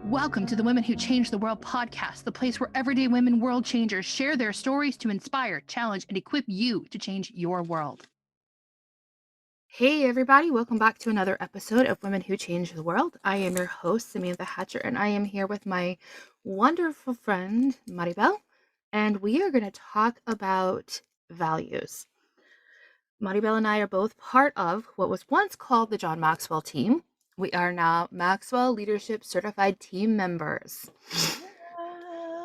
Welcome to the Women Who Change the World podcast, the place where everyday women world changers share their stories to inspire, challenge, and equip you to change your world. Hey everybody, welcome back to another episode of Women Who Change the World. I am your host, Samantha Hatcher, and I am here with my wonderful friend, Maribel, and we are going to talk about values. Maribel and I are both part of what was once called the John Maxwell team. We are now Maxwell Leadership Certified Team members.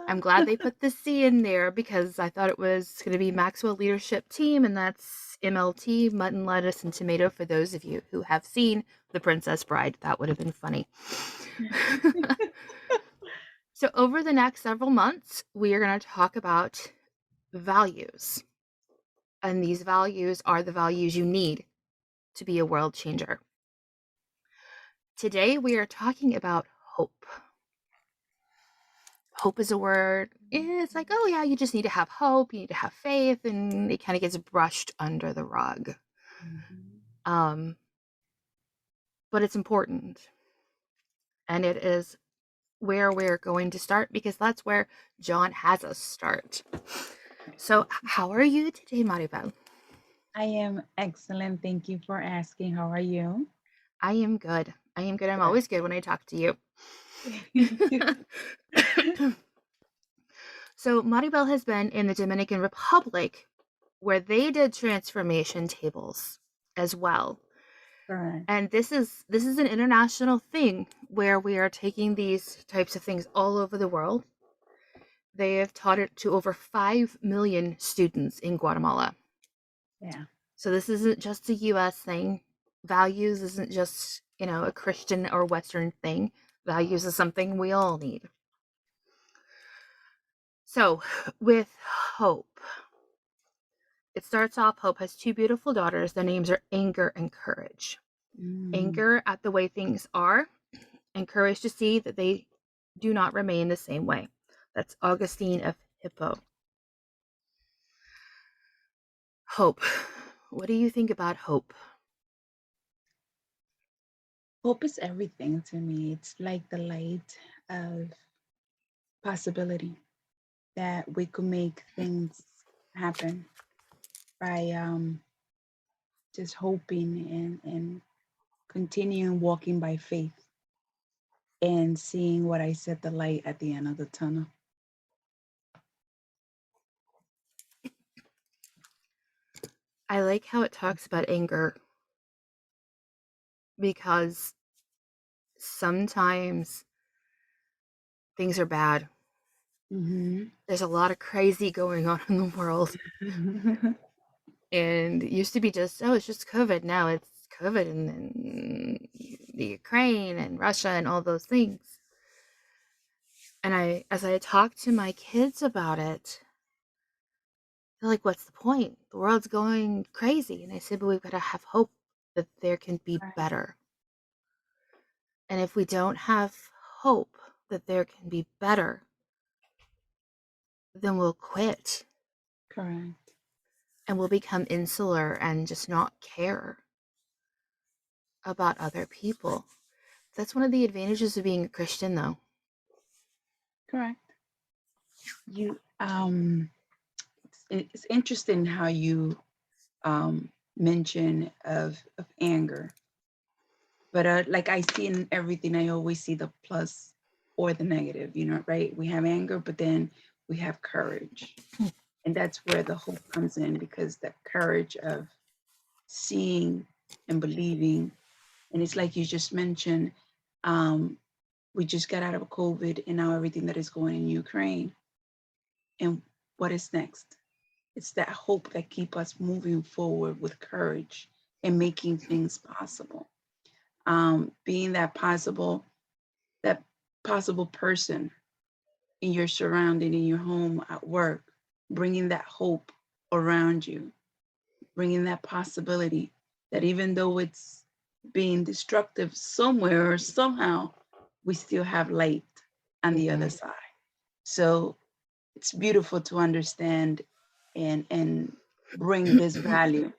I'm glad they put the C in there because I thought it was going to be Maxwell Leadership Team, and that's MLT, mutton, lettuce, and tomato for those of you who have seen The Princess Bride. That would have been funny. So over the next several months, we are going to talk about values. And these values are the values you need to be a world changer. Today, we are talking about hope. Hope is a word. It's like, oh yeah, you just need to have hope, you need to have faith, and it kind of gets brushed under the rug. But it's important. And it is where we're going to start because that's where John has us start. So how are you today, Maribel? I am excellent. Thank you for asking. How are you? I am good. I'm always good when I talk to you. So Maribel has been in the Dominican Republic where they did transformation tables as well. Correct. And this is an international thing where we are taking these types of things all over the world. They have taught it to over 5 million students in Guatemala. Yeah. So this isn't just a US thing. Values isn't just, a Christian or Western thing. Values is something we all need. So, with hope, it starts off, Hope has two beautiful daughters. Their names are Anger and Courage. Anger at the way things are, and courage to see that they do not remain the same way. That's Augustine of Hippo. Hope. What do you think about hope? Hope is everything to me. It's like the light of possibility that we could make things happen by just hoping and continuing walking by faith and seeing what I said, the light at the end of the tunnel. I like how it talks about anger because sometimes things are bad. There's a lot of crazy going on in the world. And it used to be just, it's just COVID. Now it's COVID and the Ukraine and Russia and all those things. And as I talk to my kids about it, they're like, what's the point? The world's going crazy. And I said, but we've got to have hope that there can be better. And if we don't have hope that there can be better, then we'll quit. Correct. And we'll become insular and just not care about other people. That's one of the advantages of being a Christian, though. Correct. You it's interesting how you mention of anger, but like I see in everything, I always see the plus or the negative, right? We have anger, but then we have courage, and that's where the hope comes in, because the courage of seeing and believing. And it's like you just mentioned, we just got out of COVID, and now everything that is going in Ukraine. And what is next? It's that hope that keeps us moving forward with courage and making things possible. Being that possible person in your surrounding, in your home, at work, bringing that hope around you, bringing that possibility that even though it's being destructive somewhere or somehow, we still have light on the other side. So it's beautiful to understand and bring this value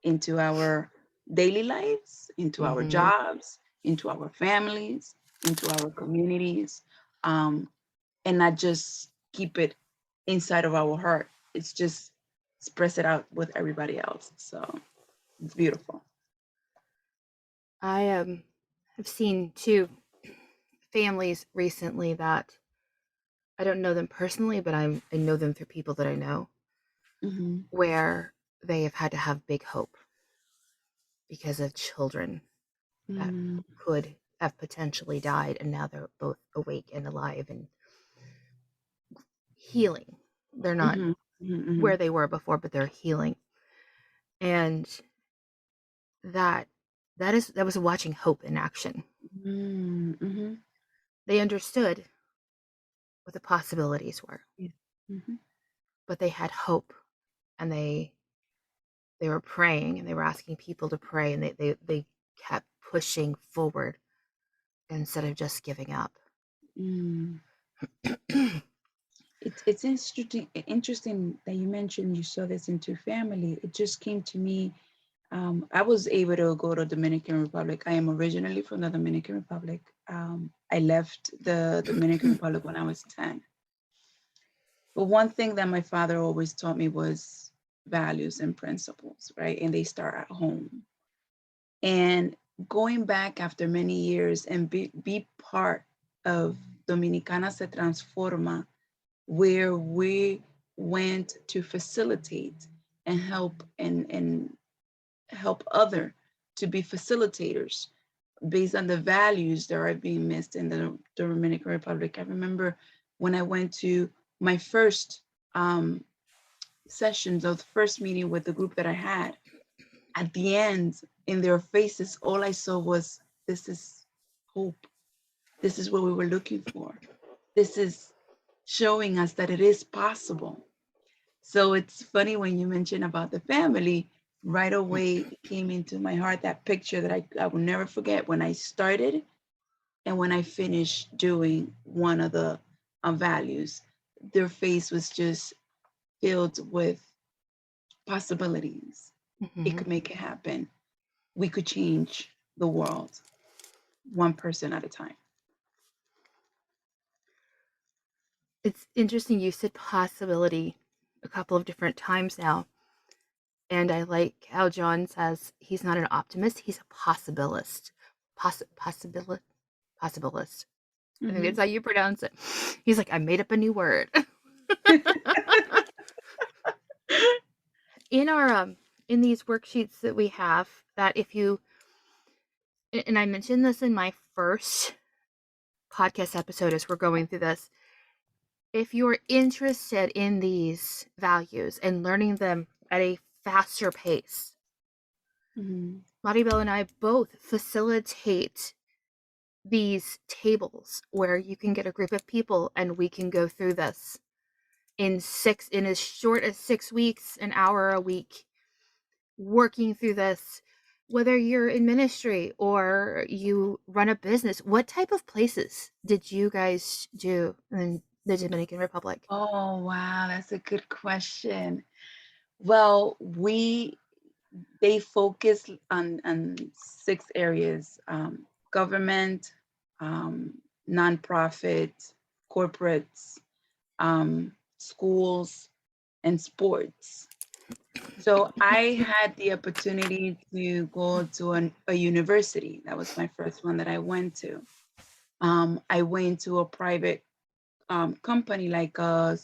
into our daily lives, into our jobs, into our families, into our communities, and not just keep it inside of our heart. It's just express it out with everybody else. So it's beautiful. I have seen two families recently that I don't know them personally, but I know them through people that I know, where they have had to have big hope because of children that could have potentially died, and now they're both awake and alive and healing. They're not where they were before, but they're healing. And that was watching hope in action. They understood what the possibilities were, but they had hope, and they were praying, and they were asking people to pray, and they kept pushing forward instead of just giving up. It's interesting that you mentioned you saw this in two family. It just came to me. I was able to go to Dominican Republic. I am originally from the Dominican Republic. I left the Dominican Republic when I was 10. But one thing that my father always taught me was values and principles, right? And they start at home. And going back after many years and be part of Dominicana Se Transforma, where we went to facilitate and help and help other to be facilitators based on the values that are being missed in the Dominican Republic. I remember when I went to my first sessions of the first meeting with the group that I had, at the end, in their faces, all I saw was, this is hope. This is what we were looking for. This is showing us that it is possible. So it's funny when you mention about the family, right away it came into my heart that picture that I will never forget when I started and when I finished doing one of the values. Their face was just filled with possibilities. It could make it happen. We could change the world one person at a time. It's interesting you said possibility a couple of different times now. And I like how John says he's not an optimist, he's a possibilist. Possibilist. I think that's how you pronounce it. He's like, I made up a new word. In our in these worksheets that we have, that if you, and I mentioned this in my first podcast episode as we're going through this, if you're interested in these values and learning them at a faster pace, Maribel and I both facilitate these tables where you can get a group of people and we can go through this in as short as 6 weeks, an hour a week, working through this, whether you're in ministry or you run a business. What type of places did you guys do in the Dominican Republic? Oh, wow, that's a good question. Well, they focus on 6 areas: government, nonprofit, corporates, schools, and sports. So I had the opportunity to go to a university. That was my first one that I went to. I went to a private company, like a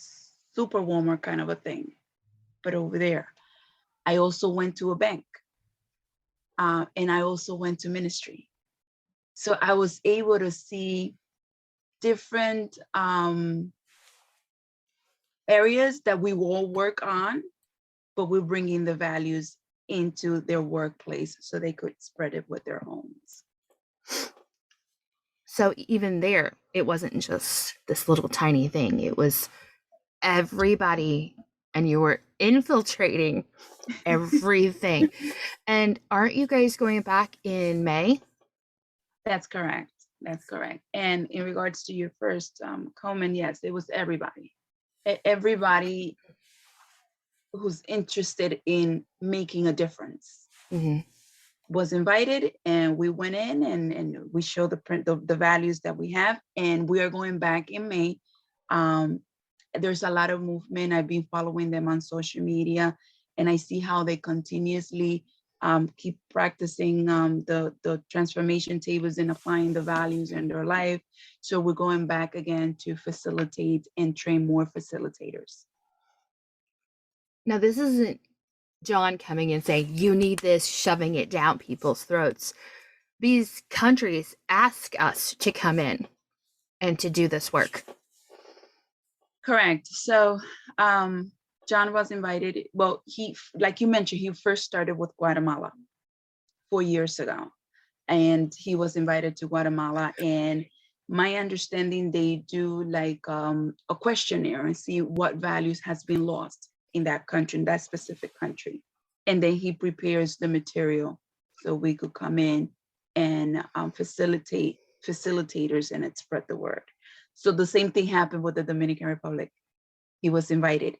super warmer kind of a thing, but over there. I also went to a bank, and I also went to ministry. So I was able to see different areas that we all work on, but we're bringing the values into their workplace so they could spread it with their homes. So even there, it wasn't just this little tiny thing. It was everybody, and you were infiltrating everything. And aren't you guys going back in May? That's correct. That's correct. And in regards to your first comment, yes, it was everybody. Everybody who's interested in making a difference. was invited, and we went in and we showed the values that we have, and we are going back in May. There's a lot of movement. I've been following them on social media, and I see how they continuously keep practicing the transformation tables and applying the values in their life. So we're going back again to facilitate and train more facilitators. Now, this isn't John coming and saying, you need this, shoving it down people's throats. These countries ask us to come in and to do this work. Correct. So John was invited. Well, he, like you mentioned, he first started with Guatemala 4 years ago, and he was invited to Guatemala. And my understanding, they do like a questionnaire and see what values has been lost in that country, in that specific country. And then he prepares the material so we could come in and facilitators and spread the word. So the same thing happened with the Dominican Republic. He was invited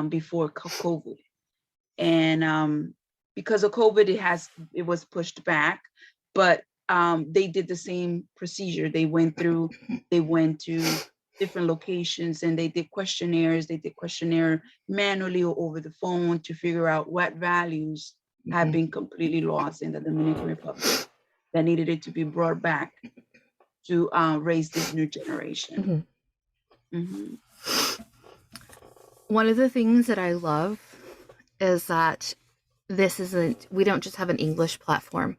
before COVID. And because of COVID, it was pushed back, but they did the same procedure. They went to different locations and they did questionnaires. They did questionnaire manually or over the phone to figure out what values have been completely lost in the Dominican Republic that needed it to be brought back to raise this new generation. One of the things that I love is that we don't just have an English platform.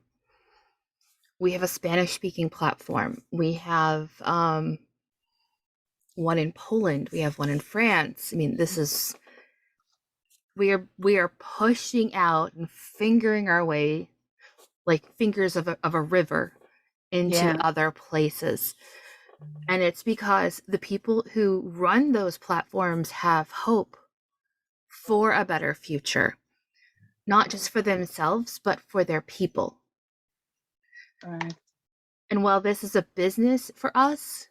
We have a Spanish speaking platform. We have one in Poland. We have one in France. I mean, we are pushing out and fingering our way like fingers of a river into other places. And it's because the people who run those platforms have hope for a better future, not just for themselves, but for their people. Right. And while this is a business for us,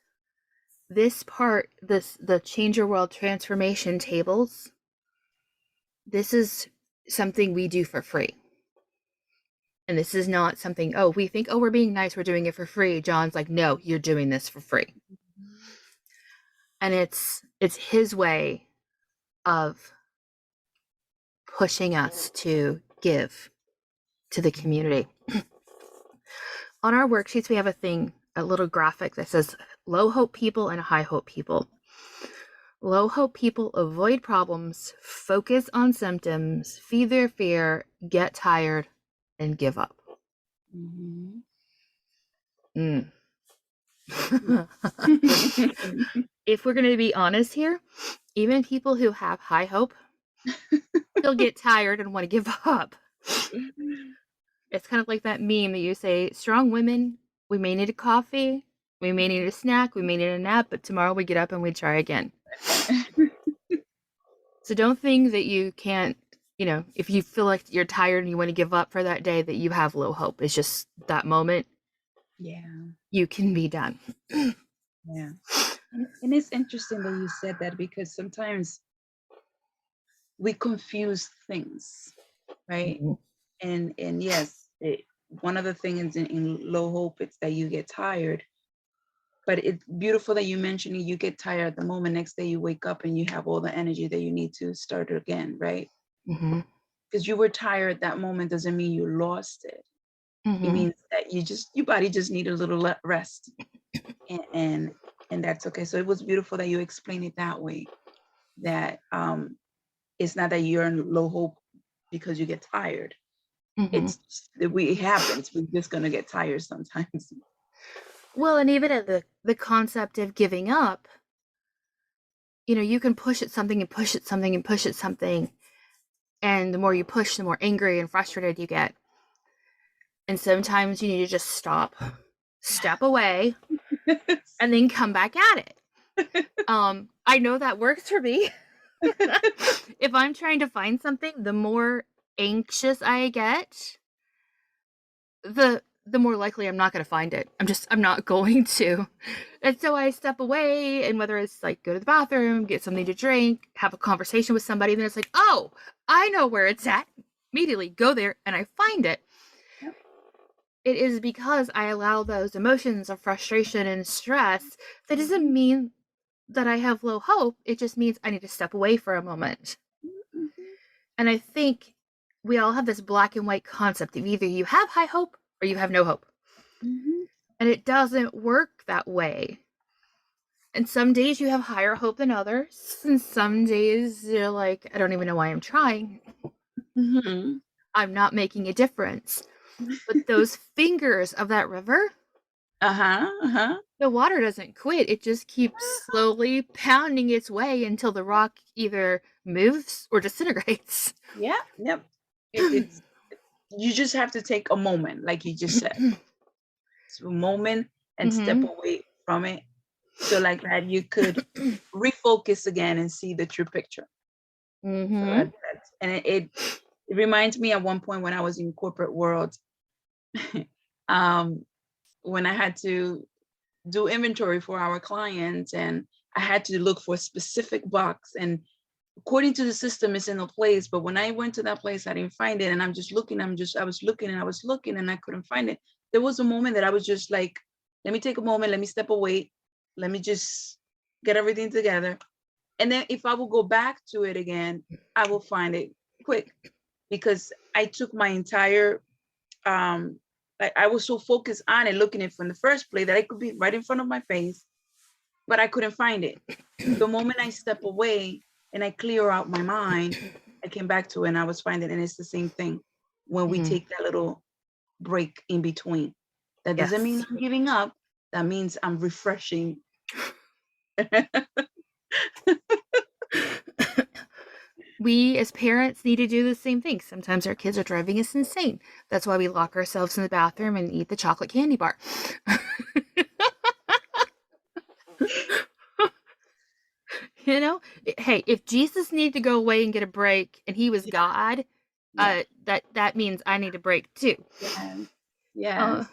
the Change Your World transformation tables, this is something we do for free. And this is not something, we think, we're being nice, we're doing it for free. John's like, no, you're doing this for free. And it's his way of pushing us to give to the community. On our worksheets, we have a little graphic that says low hope people and high hope people. Low hope people avoid problems, focus on symptoms, feed their fear, get tired, and give up. If we're going to be honest here, even people who have high hope still get tired and want to give up. It's kind of like that meme that you say, strong women, we may need a coffee, we may need a snack, we may need a nap, but tomorrow we get up and we try again. So don't think that you can't, if you feel like you're tired and you want to give up for that day, that you have low hope. It's just that moment. Yeah. You can be done. Yeah. And it's interesting that you said that, because sometimes we confuse things, right? And yes, one of the things in low hope, it's that you get tired. But it's beautiful that you mentioned you get tired at the moment. Next day you wake up and you have all the energy that you need to start again, right? Because you were tired that moment doesn't mean you lost it. It means that your body just need a little rest, and that's okay. So it was beautiful that you explained it that way. That it's not that you're in low hope because you get tired. It happens. We're just gonna get tired sometimes. Well, and even at the concept of giving up, you can push at something and push at something and push at something. And the more you push, the more angry and frustrated you get. And sometimes you need to just stop, step away, and then come back at it. I know that works for me. If I'm trying to find something, the more anxious I get, the more likely I'm not going to find it. I'm not going to. And so I step away, and whether it's like go to the bathroom, get something to drink, have a conversation with somebody, then it's like, I know where it's at. Immediately go there and I find it. it is because I allow those emotions of frustration and stress. That doesn't mean that I have low hope. It just means I need to step away for a moment. Mm-hmm. And I think we all have this black and white concept of either you have high hope or you have no hope. Mm-hmm. And it doesn't work that way. And some days you have higher hope than others. And some days you're like, I don't even know why I'm trying. Mm-hmm. I'm not making a difference. But those fingers of that river, Uh-huh. Uh-huh. the water doesn't quit. It just keeps slowly pounding its way until the rock either moves or disintegrates. Yeah. Yep. It's you just have to take a moment, like you just said. It's a moment and step away from it. So like that you could refocus again and see the true picture. So it reminds me at one point when I was in corporate world, when I had to do inventory for our clients and I had to look for a specific box, and according to the system it's in a place, but when I went to that place I didn't find it, and I was looking and I couldn't find it. There was a moment that I was just like, let me take a moment, let me step away, let me just get everything together, and then if I will go back to it again, I will find it quick, because I took my entire like I was so focused on it, looking at it from the first place that it could be right in front of my face, but I couldn't find it. The moment I step away and I clear out my mind, I came back to it and I was finding it. And it's the same thing when we take that little break in between. That doesn't mean I'm giving up. That means I'm refreshing. We as parents need to do the same thing. Sometimes our kids are driving us insane. That's why we lock ourselves in the bathroom and eat the chocolate candy bar. You know, hey, if Jesus needed to go away and get a break and he was God, that means I need a break too. Yes.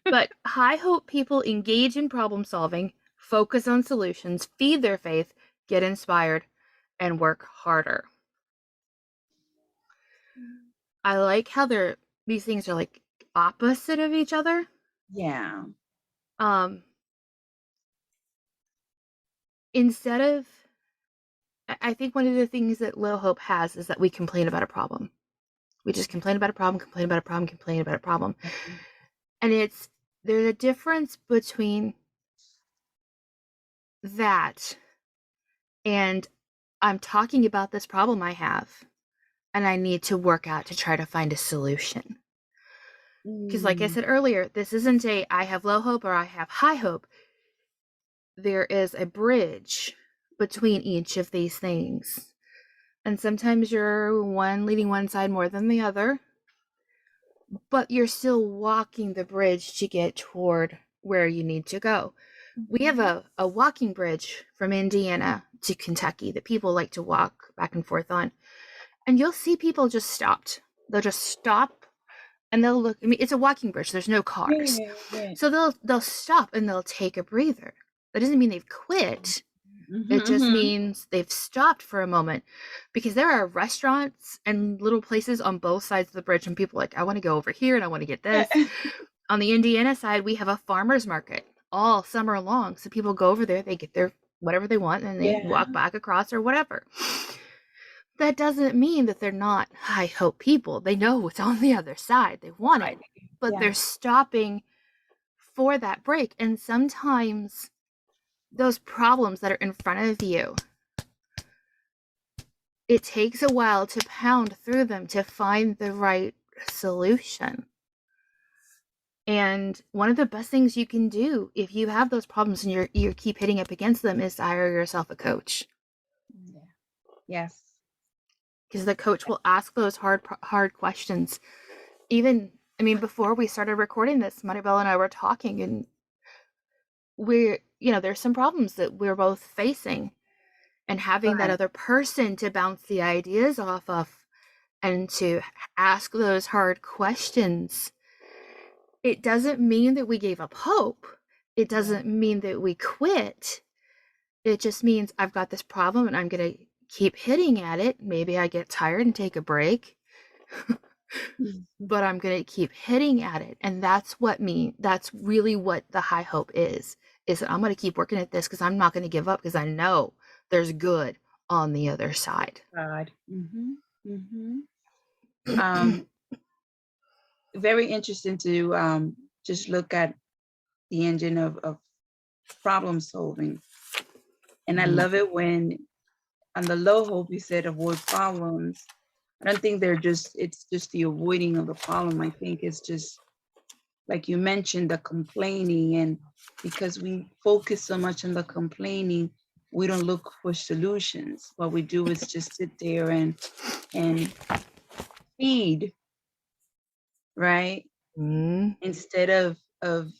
But high hope people engage in problem solving, focus on solutions, feed their faith, get inspired, and work harder. I like how these things are like opposite of each other. Yeah. Instead of, I think one of the things that low hope has is that we complain about a problem. We just complain about a problem, complain about a problem, complain about a problem. And there's a difference between that and I'm talking about this problem I have and I need to work out to try to find a solution. Because like I said earlier, this isn't a I have low hope or I have high hope. There is a bridge between each of these things. And sometimes you're leading one side more than the other, but you're still walking the bridge to get toward where you need to go. We have a walking bridge from Indiana to Kentucky that people like to walk back and forth on. And you'll see people just stopped. They'll just stop and they'll look. I mean, it's a walking bridge. There's no cars. So they'll stop and they'll take a breather. That doesn't mean they've quit. It just means they've stopped for a moment, because there are restaurants and little places on both sides of the bridge and people are like, I want to go over here and I want to get this. On the Indiana side, we have a farmer's market all summer long. So people go over there, they get their whatever they want and they walk back across or whatever. That doesn't mean that they're not high hope people. They know what's on the other side. They want it, but they're stopping for that break. And sometimes those problems that are in front of you, it takes a while to pound through them to find the right solution. And one of the best things you can do if you have those problems and you keep hitting up against them is to hire yourself a coach. Yes. Because the coach will ask those hard questions. Even, I mean, before we started recording this, Maribel and I were talking, and there's some problems that we're both facing, and having that other person to bounce the ideas off of and to ask those hard questions. It doesn't mean that we gave up hope. It doesn't mean that we quit. It just means I've got this problem and I'm going to keep hitting at it. Maybe I get tired and take a break. but I'm going to keep hitting at it. And that's really what the high hope is that I'm going to keep working at this because I'm not going to give up because I know there's good on the other side. God. Very interesting to just look at the engine of problem solving. And I love it when on the low hope you said avoid problems. I don't think it's just the avoiding of the problem. I think it's just like you mentioned, the complaining, and because we focus so much on the complaining, we don't look for solutions. What we do is just sit there and feed, right? Instead of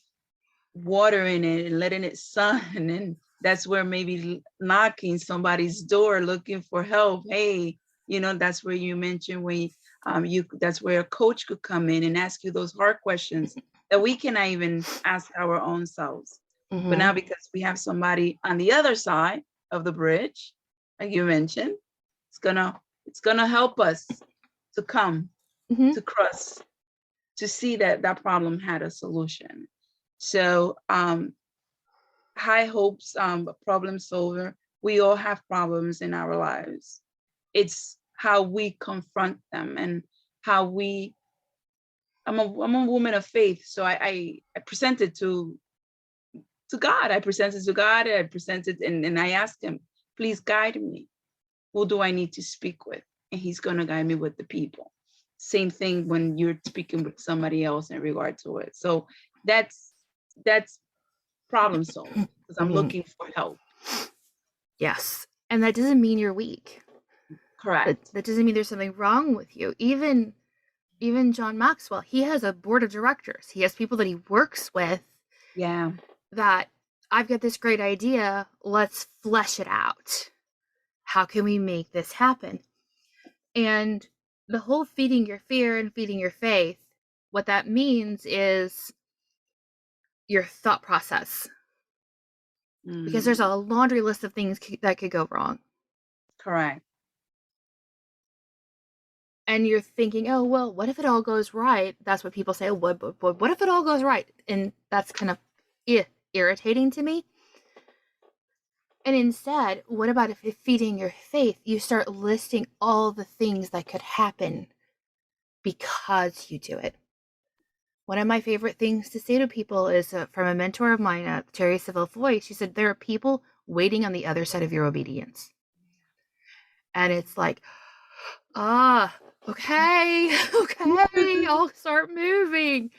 watering it and letting it sun. And that's where maybe knocking somebody's door looking for help. Hey, that's where you mentioned when that's where a coach could come in and ask you those hard questions that we cannot even ask our own selves. But now because we have somebody on the other side of the bridge, like you mentioned, it's gonna help us to come to cross, to see that problem had a solution. So high hopes, problem solver. We all have problems in our lives. It's how we confront them and how we. I'm a woman of faith, so I present it to God. I present it to God. I present it and I ask Him, please guide me. Who do I need to speak with? And He's gonna guide me with the people. Same thing when you're speaking with somebody else in regard to it. So that's problem solving because I'm looking for help. Yes. And that doesn't mean you're weak. Correct. That doesn't mean there's something wrong with you. Even John Maxwell, he has a board of directors. He has people that he works with. Yeah. That I've got this great idea. Let's flesh it out. How can we make this happen? And the whole feeding your fear and feeding your faith, what that means is your thought process. Because there's a laundry list of things that could go wrong. Correct. And you're thinking, oh, well, what if it all goes right? That's what people say. Oh, what if it all goes right? And that's kind of irritating to me. And instead, what about if feeding your faith, you start listing all the things that could happen because you do it? One of my favorite things to say to people is from a mentor of mine, Terry Seville Foy. She said, there are people waiting on the other side of your obedience. And it's like, okay, I'll start moving.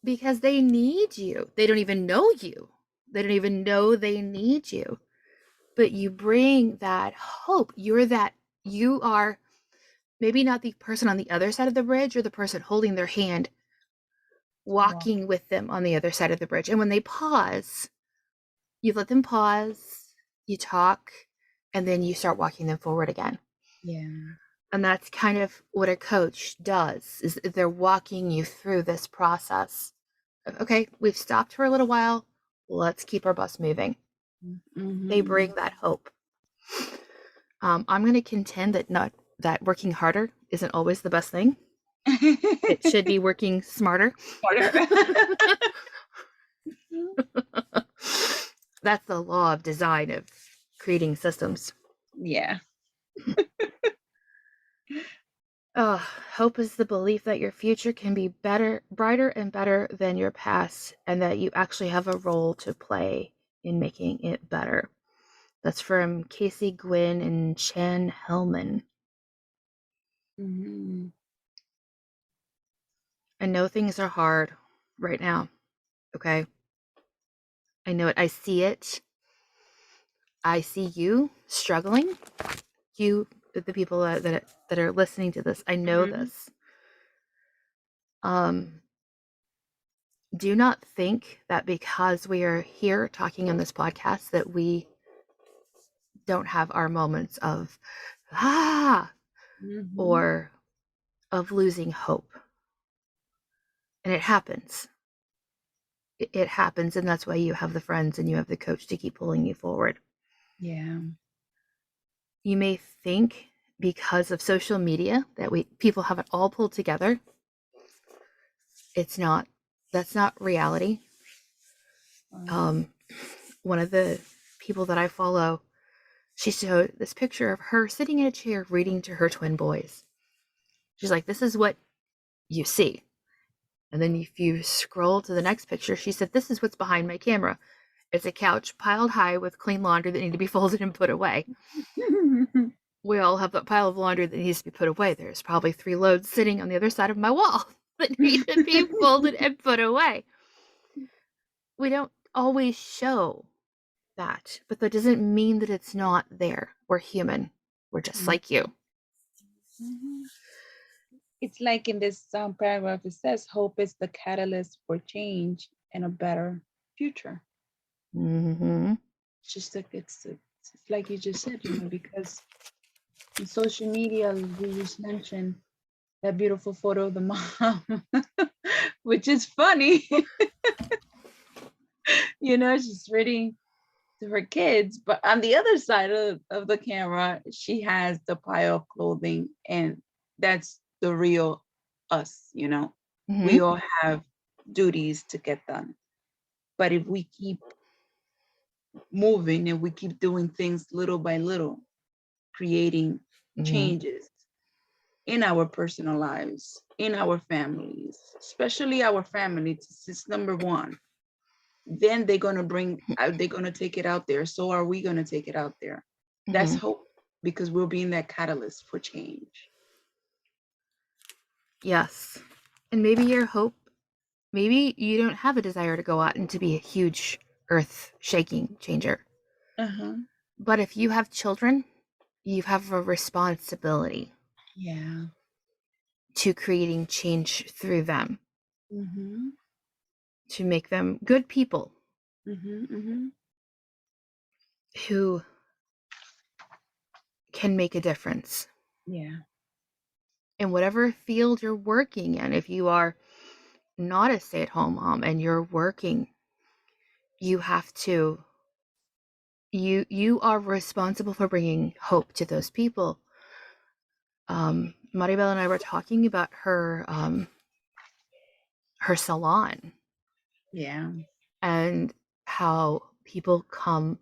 Because they need you. They don't even know you. They don't even know they need you. But you bring that hope. You are maybe not the person on the other side of the bridge or the person holding their hand, walking with them on the other side of the bridge. And when they pause, you let them pause, you talk, and then you start walking them forward again. Yeah. And that's kind of what a coach does, is they're walking you through this process. Okay, we've stopped for a little while. Let's keep our bus moving. They bring that hope. I'm going to contend that working harder isn't always the best thing. It should be working smarter. That's the law of design of creating systems. Yeah. Hope is the belief that your future can be brighter and better than your past, and that you actually have a role to play in making it better. That's from Casey Gwynn and Chan Hellman. I know things are hard right now. Okay. I know it. I see it. I see you struggling. You, the people that are listening to this, I know this. Do not think that because we are here talking on this podcast that we don't have our moments of or of losing hope. And it happens. It happens, and that's why you have the friends and you have the coach to keep pulling you forward. Yeah. You may think because of social media that people have it all pulled together. That's not reality. One of the people that I follow, she showed this picture of her sitting in a chair reading to her twin boys. She's like, this is what you see. And then if you scroll to the next picture, she said, this is what's behind my camera. It's a couch piled high with clean laundry that need to be folded and put away. We all have that pile of laundry that needs to be put away. There's probably 3 loads sitting on the other side of my wall that need to be folded and put away. We don't always show that, but that doesn't mean that it's not there. We're human. We're just like you. It's like in this paragraph, it says, hope is the catalyst for change and a better future. It's just like, it's like you just said, because in social media, we just mentioned that beautiful photo of the mom, which is funny. She's reading to her kids, but on the other side of the camera, she has the pile of clothing, and that's the real us. We all have duties to get done, but if we keep moving and we keep doing things little by little, creating changes in our personal lives, in our families, especially our families, it's number one. Then they're going to take it out there. So are we going to take it out there? That's hope, because we're being that catalyst for change. Yes. And maybe your hope, maybe you don't have a desire to go out and to be a huge earth-shaking changer. But if you have children, you have a responsibility to creating change through them, to make them good people who can make a difference. In whatever field you're working in. If you are not a stay-at-home mom and you're working, you have to, you are responsible for bringing hope to those people. Maribel and I were talking about her salon. And how people come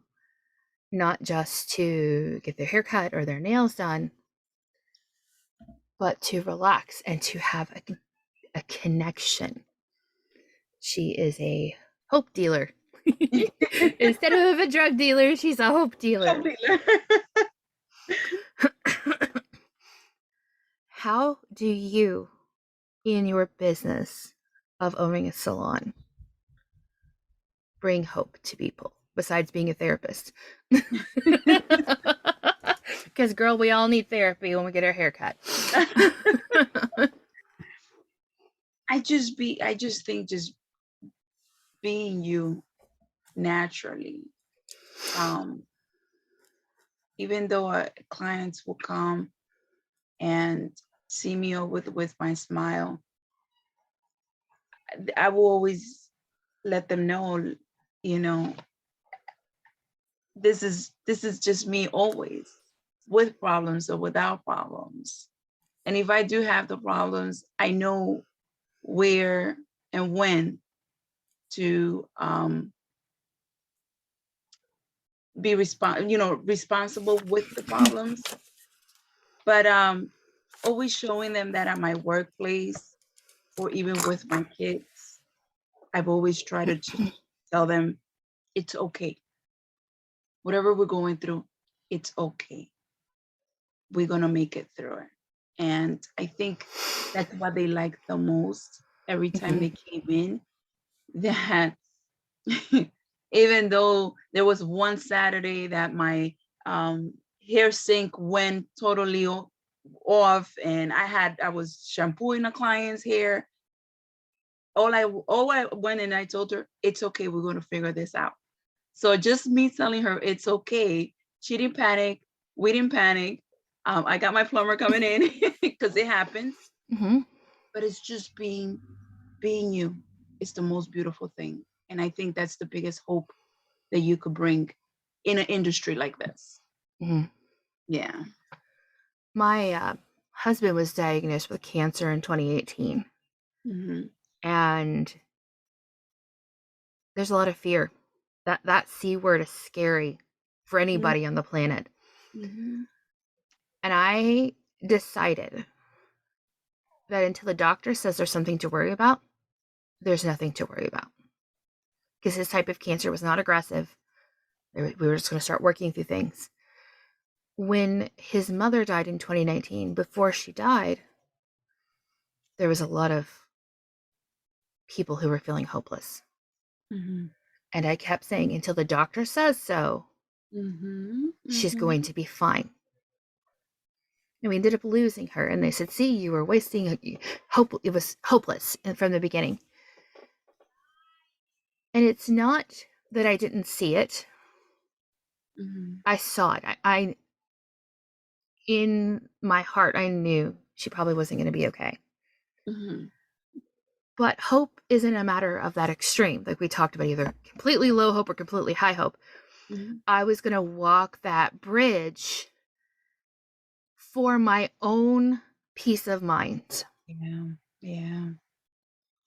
not just to get their hair cut or their nails done, but to relax and to have a connection. She is a hope dealer. Instead of a drug dealer, she's a hope dealer. How do you, in your business of owning a salon, bring hope to people besides being a therapist? Because, girl, we all need therapy when we get our hair cut. I just think just being you naturally. Even though clients will come and see me with my smile, I will always let them know, this is just me always, with problems or without problems. And if I do have the problems, I know where and when to be responsible with the problems. But always showing them that at my workplace or even with my kids, I've always tried to tell them it's okay. Whatever we're going through, it's okay. We're going to make it through it. And I think that's what they liked the most every time they came in, that even though there was one Saturday that my hair sink went totally off and I was shampooing a client's hair, all I went and I told her, it's okay, we're going to figure this out. So just me telling her it's okay, she didn't panic, we didn't panic. I got my plumber coming in because it happens. But it's just being you. It's the most beautiful thing. And I think that's the biggest hope that you could bring in an industry like this. Yeah. My husband was diagnosed with cancer in 2018. Mm-hmm. And there's a lot of fear. That C word is scary for anybody on the planet. Mm-hmm. And I decided that until the doctor says there's something to worry about, there's nothing to worry about. Because his type of cancer was not aggressive. We were just going to start working through things. When his mother died in 2019, before she died, there was a lot of people who were feeling hopeless. Mm-hmm. And I kept saying, until the doctor says so, Mm-hmm. she's going to be fine. And we ended up losing her. And they said, see, you were wasting hope. It was hopeless from the beginning. And it's not that I didn't see it. Mm-hmm. I saw it. I in my heart, I knew she probably wasn't going to be okay. Mm-hmm. But hope isn't a matter of that extreme. Like we talked about, either completely low hope or completely high hope. Mm-hmm. I was going to walk that bridge for my own peace of mind. Yeah. Yeah.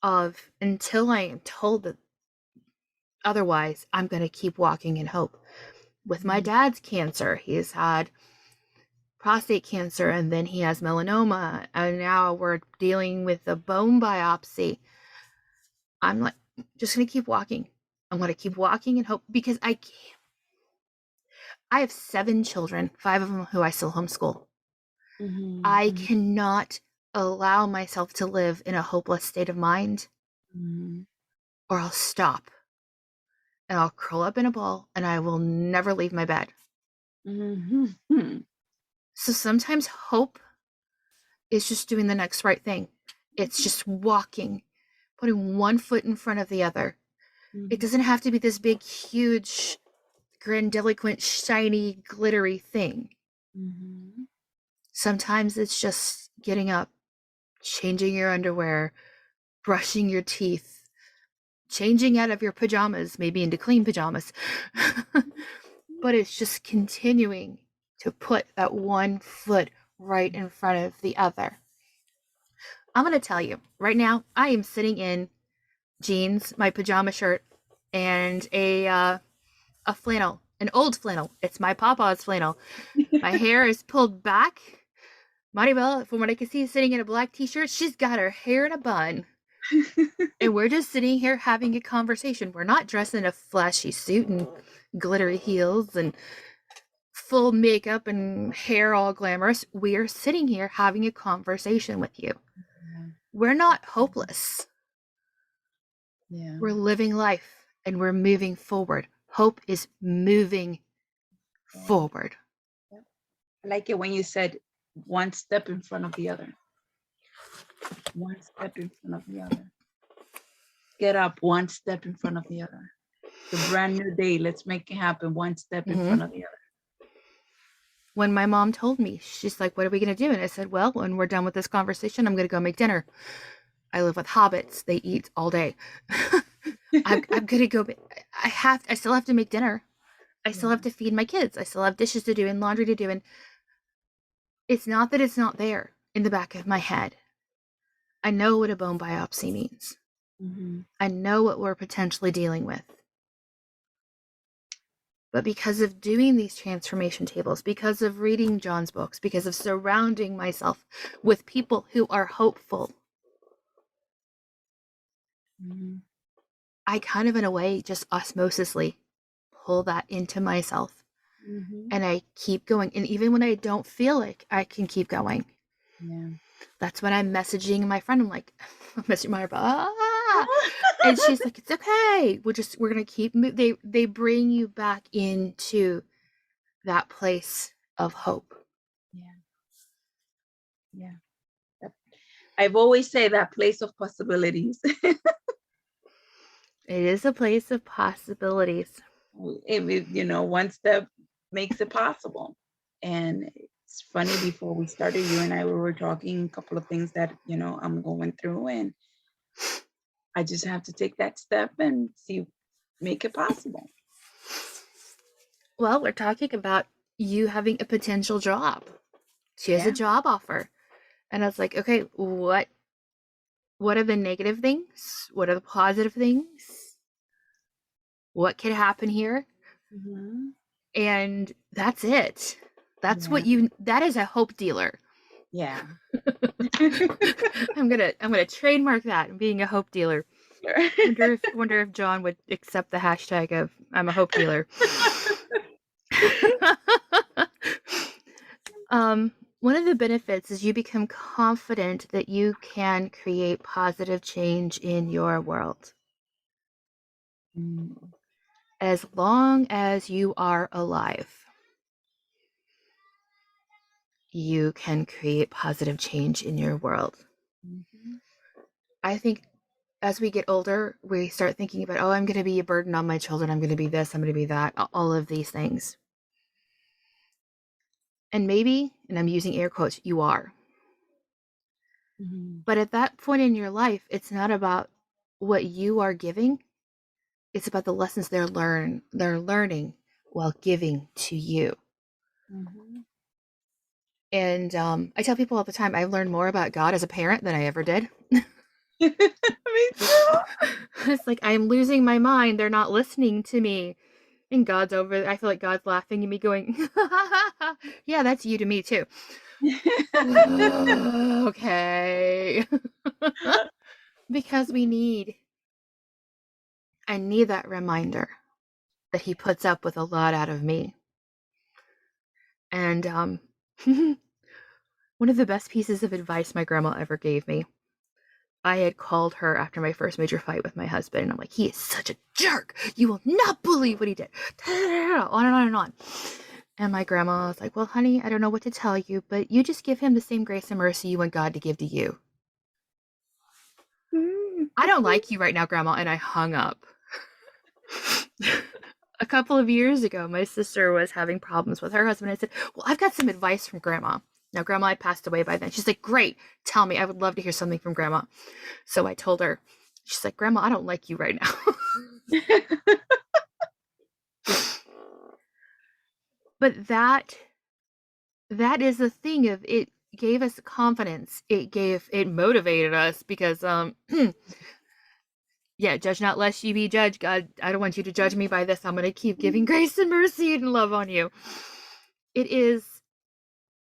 Of until I am told that otherwise, I'm going to keep walking in hope. With my dad's cancer, he's had prostate cancer, and then he has melanoma, and now we're dealing with a bone biopsy. I'm like, just going to keep walking. I'm going to keep walking and hope, because I have 7 children, 5 of them who I still homeschool. Mm-hmm. I cannot allow myself to live in a hopeless state of mind, or I'll stop and I'll curl up in a ball and I will never leave my bed. Mm-hmm. So sometimes hope is just doing the next right thing. It's just walking, putting one foot in front of the other. It doesn't have to be this big, huge, grandiloquent, shiny, glittery thing. Sometimes it's just getting up, changing your underwear, brushing your teeth, changing out of your pajamas, maybe into clean pajamas. But it's just continuing to put that one foot right in front of the other. I'm going to tell you, right now, I am sitting in jeans, my pajama shirt, and a flannel, an old flannel. It's my papa's flannel. My hair is pulled back. Maribel, from what I can see, is sitting in a black t-shirt. She's got her hair in a bun. And we're just sitting here having a conversation. We're not dressed in a flashy suit and glittery heels and full makeup and hair all glamorous. We're sitting here having a conversation with you. We're not hopeless. Yeah. We're living life and we're moving forward. Hope is moving forward. I like it when you said one step in front of the other. One step in front of the other. Get up one step in front of the other. It's a brand new day. Let's make it happen one step in front of the other. When my mom told me, she's like, what are we going to do? And I said, well, when we're done with this conversation, I'm going to go make dinner. I live with hobbits. They eat all day. I'm going to go. I still have to make dinner. I still have to feed my kids. I still have dishes to do and laundry to do. And it's not that it's not there in the back of my head. I know what a bone biopsy means. I know what we're potentially dealing with. But because of doing these transformation tables, because of reading John's books, because of surrounding myself with people who are hopeful, I kind of, in a way, just osmosisly pull that into myself. And I keep going. And even when I don't feel like I can keep going, that's when I'm messaging my friend. I'm like, Mr. Maribel, and she's like, it's okay. We're going to keep moving. They bring you back into that place of hope. Yeah. I've always said that place of possibilities. It is a place of possibilities. One step makes it possible. And it's funny, before we started, you and I, we were talking a couple of things that, I'm going through, and I just have to take that step and make it possible. Well, we're talking about you having a potential job. She has a Yeah. job offer. And I was like, okay, what are the negative things? What are the positive things? What could happen here? Mm-hmm. And that's it. Yeah. That is a hope dealer. Yeah. I'm gonna trademark that, being a hope dealer. Wonder if John would accept the hashtag of I'm a hope dealer. One of the benefits is you become confident that you can create positive change in your world. Mm. As long as you are alive, you can create positive change in your world. Mm-hmm. I think as we get older, we start thinking about, oh, I'm going to be a burden on my children. I'm going to be this, I'm going to be that, all of these things. And maybe, and I'm using air quotes, you are. Mm-hmm. But at that point in your life, it's not about what you are giving. It's about the lessons they're learning while giving to you. Mm-hmm. And I tell people all the time, I've learned more about God as a parent than I ever did. Me too. It's like I'm losing my mind. They're not listening to me. And God's over. I feel like God's laughing at me, going, "Yeah, that's you to me too." Okay, because I need that reminder that He puts up with a lot out of me. And one of the best pieces of advice my grandma ever gave me. I had called her after my first major fight with my husband, and I'm like, he is such a jerk. You will not believe what he did. On and on and on. And my grandma was like, well, honey, I don't know what to tell you, but you just give him the same grace and mercy you want God to give to you. I don't like you right now, Grandma. And I hung up. A couple of years ago, my sister was having problems with her husband. I said, well, I've got some advice from Grandma. Now, Grandma had passed away by then. She's like, great, tell me. I would love to hear something from Grandma. So I told her. She's like, Grandma, I don't like you right now. But that is the thing of it gave us confidence. It motivated us because yeah, judge not lest ye be judged. God, I don't want you to judge me by this. I'm going to keep giving grace and mercy and love on you.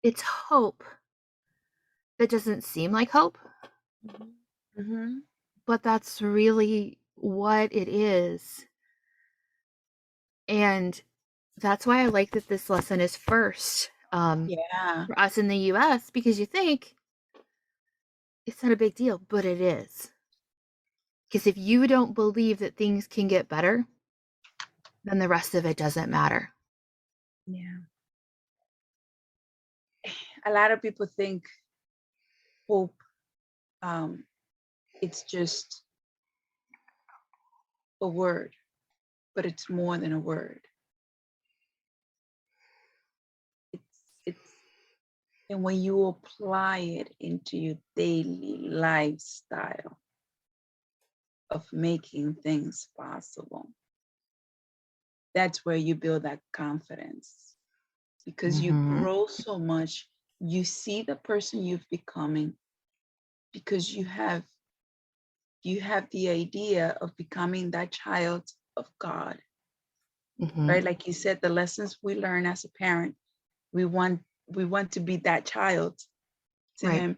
It's hope that doesn't seem like hope, Mm-hmm. but that's really what it is. And that's why I like that this lesson is first Yeah. for us in the US, because you think it's not a big deal, but it is. Because if you don't believe that things can get better, then the rest of it doesn't matter. Yeah. A lot of people think hope, it's just a word, but it's more than a word. It's and when you apply it into your daily lifestyle of making things possible, that's where you build that confidence, because you grow so much. You see the person you've becoming, because you have the idea of becoming that child of God, right? Like you said, the lessons we learn as a parent, we want to be that child to Right. him.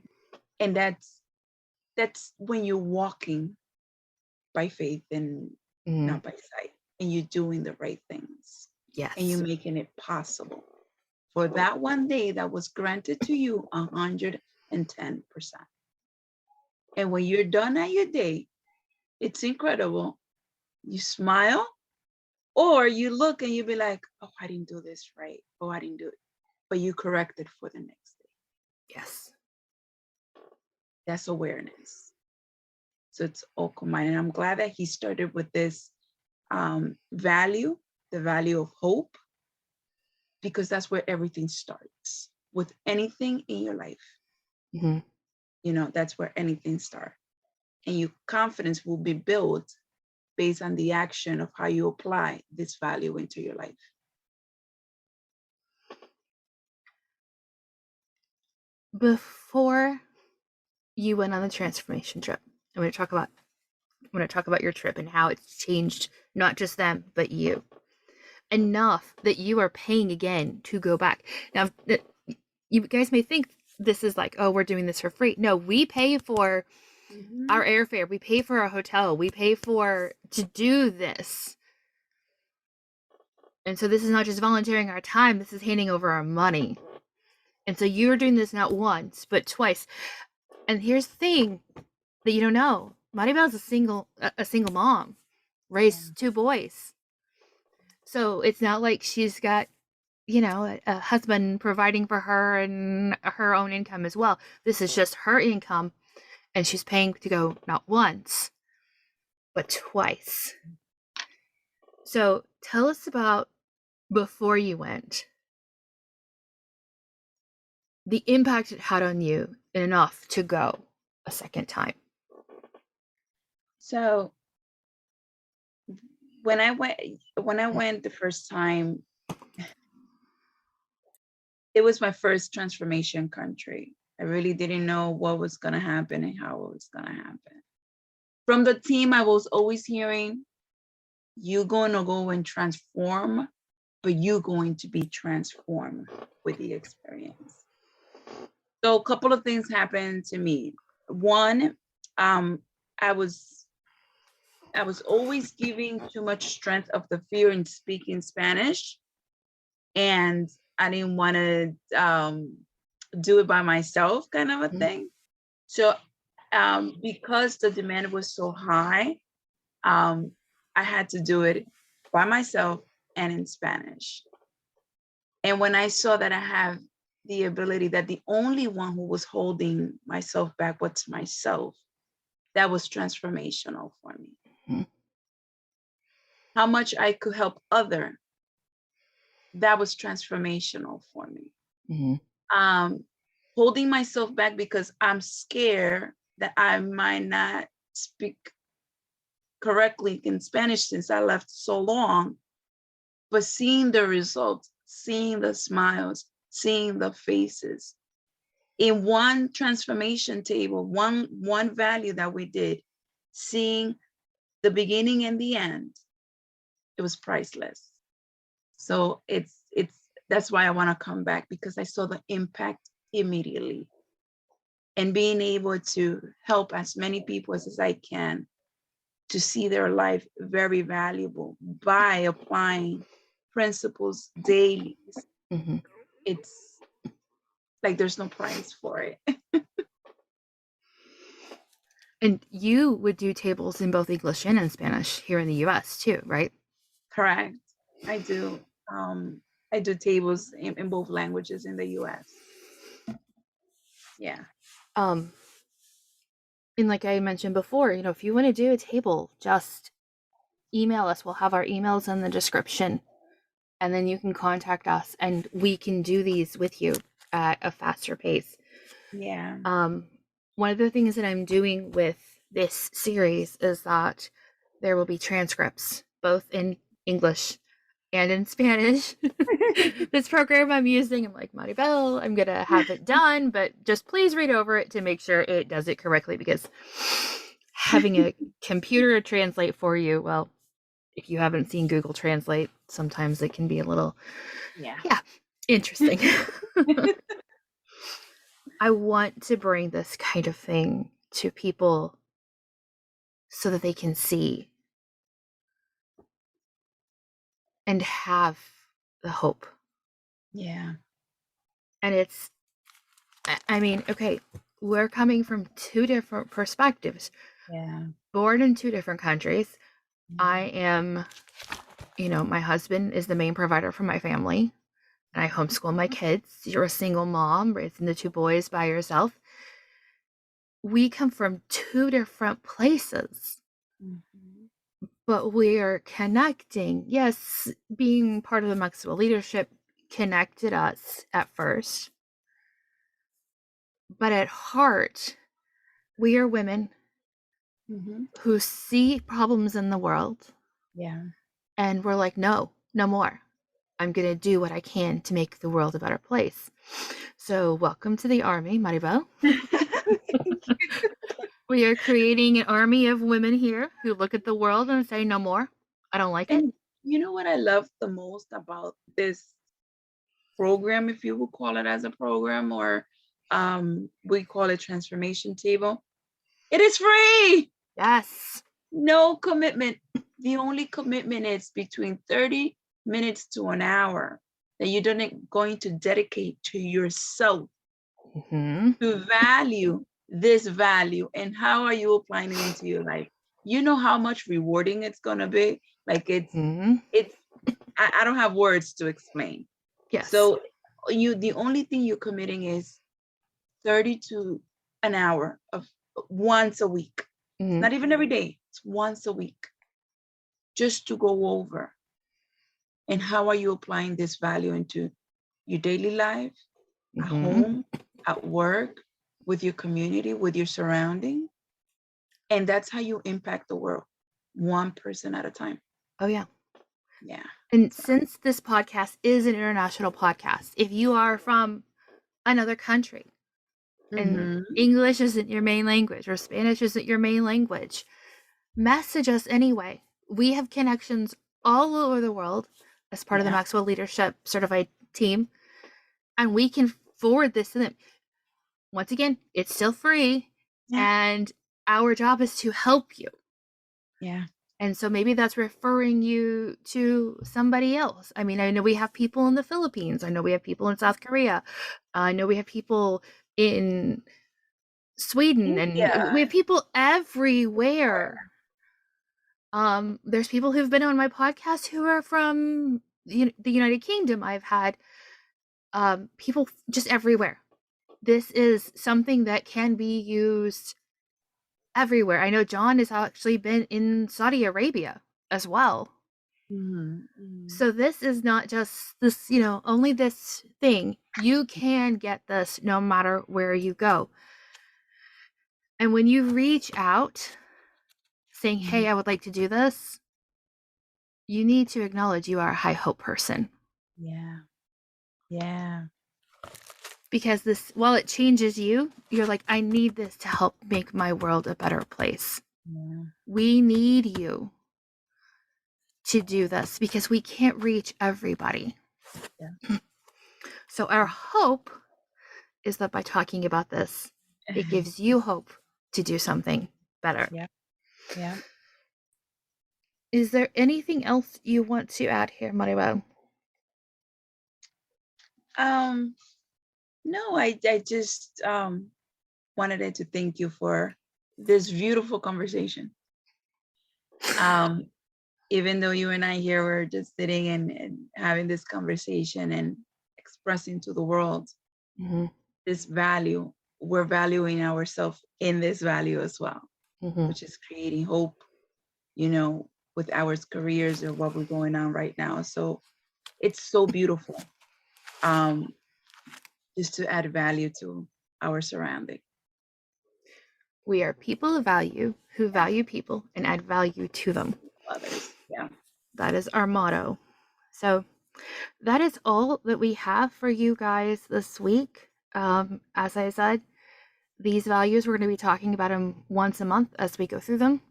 And that's when you're walking by faith and not by sight, and you're doing the right things. Yes. And you're making it possible for that one day that was granted to you 110%. And when you're done at your day, it's incredible. You smile, or you look and you be like, oh, I didn't do this right. Oh, I didn't do it. But you correct it for the next day. Yes. That's awareness. So it's all combined. And I'm glad that he started with this value, the value of hope, because that's where everything starts. With anything in your life, that's where anything starts. And your confidence will be built based on the action of how you apply this value into your life. before you went on the transformation trip, I'm going to talk about your trip and how it's changed not just them but you enough that you are paying again to go back. Now, you guys may think this is like, oh, we're doing this for free. No, we pay for our airfare, we pay for our hotel, we pay for to do this. And so this is not just volunteering our time, this is handing over our money. And so you're doing this not once, but twice. And here's the thing that you don't know. Maribel's a single mom, raised 2 boys. So it's not like she's got, a husband providing for her and her own income as well. This is just her income, and she's paying to go not once, but twice. So tell us about before you went, the impact it had on you enough to go a second time. So when I went the first time, it was my first transformation country. I really didn't know what was going to happen and how it was going to happen. From the team, I was always hearing, you're going to go and transform, but you're going to be transformed with the experience. So a couple of things happened to me. One, I was always giving too much strength of the fear in speaking Spanish, and I didn't want to do it by myself, kind of a thing. So because the demand was so high, I had to do it by myself and in Spanish. And when I saw that I have the ability, that the only one who was holding myself back was myself, that was transformational for me. Mm-hmm. How much I could help other, that was transformational for me. Mm-hmm. Holding myself back because I'm scared that I might not speak correctly in Spanish since I left so long, but seeing the results, seeing the smiles, seeing the faces in one transformation table, one value that we did, seeing the beginning and the end, it was priceless. So that's why I want to come back, because I saw the impact immediately, and being able to help as many people as I can to see their life very valuable by applying principles daily. Mm-hmm. It's like there's no price for it. And you would do tables in both English and in Spanish here in the US too, right? Correct. I do. I do tables in both languages in the US. Yeah. And like I mentioned before, if you want to do a table, just email us. We'll have our emails in the description, and then you can contact us and we can do these with you at a faster pace. Yeah. One of the things that I'm doing with this series is that there will be transcripts, both in English and in Spanish. This program I'm using, I'm like, Maribel, I'm going to have it done, but just please read over it to make sure it does it correctly, because having a computer translate for you, well, if you haven't seen Google Translate, sometimes it can be a little, interesting. I want to bring this kind of thing to people so that they can see and have the hope. Yeah. And okay, we're coming from 2 different perspectives. Yeah. Born in 2 different countries. I am, my husband is the main provider for my family, and I homeschool my kids. You're a single mom raising the 2 boys by yourself. We come from 2 different places, but we are connecting. Yes, being part of the Mexico leadership connected us at first, but at heart, we are women who see problems in the world. Yeah. And we're like, no more. I'm going to do what I can to make the world a better place. So welcome to the army, Maribel. We are creating an army of women here who look at the world and say, no more. I don't like it. And you know what I love the most about this program, if you would call it as a program, or we call it transformation table? It is free. Yes. No commitment. The only commitment is between 30 minutes to an hour that you're going to dedicate to yourself to value this value. And how are you applying it into your life? You know how much rewarding it's going to be. Like I don't have words to explain. Yes. So the only thing you're committing is 30 to an hour of once a week. It's not even every day. It's once a week. Just to go over. And how are you applying this value into your daily life, at home, at work, with your community, with your surrounding? And that's how you impact the world, one person at a time. Oh, yeah. Yeah. And since this podcast is an international podcast, if you are from another country and English isn't your main language or Spanish isn't your main language, message us anyway. We have connections all over the world as part of the Maxwell Leadership Certified team, and we can forward this to them. Once again, it's still free, and our job is to help you. Yeah. And so maybe that's referring you to somebody else. I mean, I know we have people in the Philippines. I know we have people in South Korea. I know we have people in Sweden, and we have people everywhere. There's people who've been on my podcast who are from the United Kingdom. I've had people just everywhere. This is something that can be used everywhere. I know John has actually been in Saudi Arabia as well. So this is not just this, only this thing. You can get this no matter where you go. And when you reach out saying, hey, I would like to do this, you need to acknowledge you are a high hope person. Yeah. Yeah. Because this, while it changes you, you're like, I need this to help make my world a better place. Yeah. We need you to do this because we can't reach everybody. Yeah. So our hope is that by talking about this, it gives you hope to do something better. Yeah. Yeah. Is there anything else you want to add here, Maribel? No, I just wanted to thank you for this beautiful conversation. Even though you and I here were just sitting and having this conversation and expressing to the world this value, we're valuing ourselves in this value as well, which is creating hope, with our careers or what we're going on right now. So it's so beautiful. Just to add value to our surrounding. We are people of value who value people and add value to them. Others. Yeah. That is our motto. So that is all that we have for you guys this week. As I said, these values, we're going to be talking about them once a month as we go through them.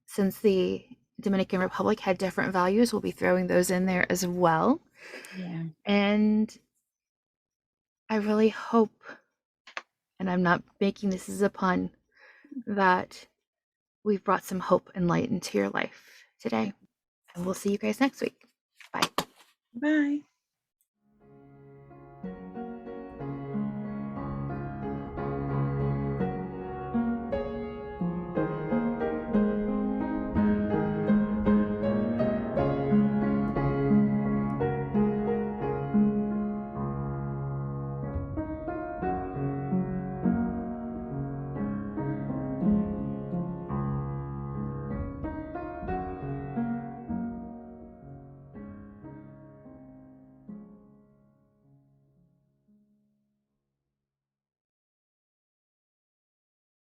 Since the Dominican Republic had different values, we'll be throwing those in there as well. Yeah. And I really hope, and I'm not making this as a pun, that we've brought some hope and light into your life today. And we'll see you guys next week. Bye. Bye.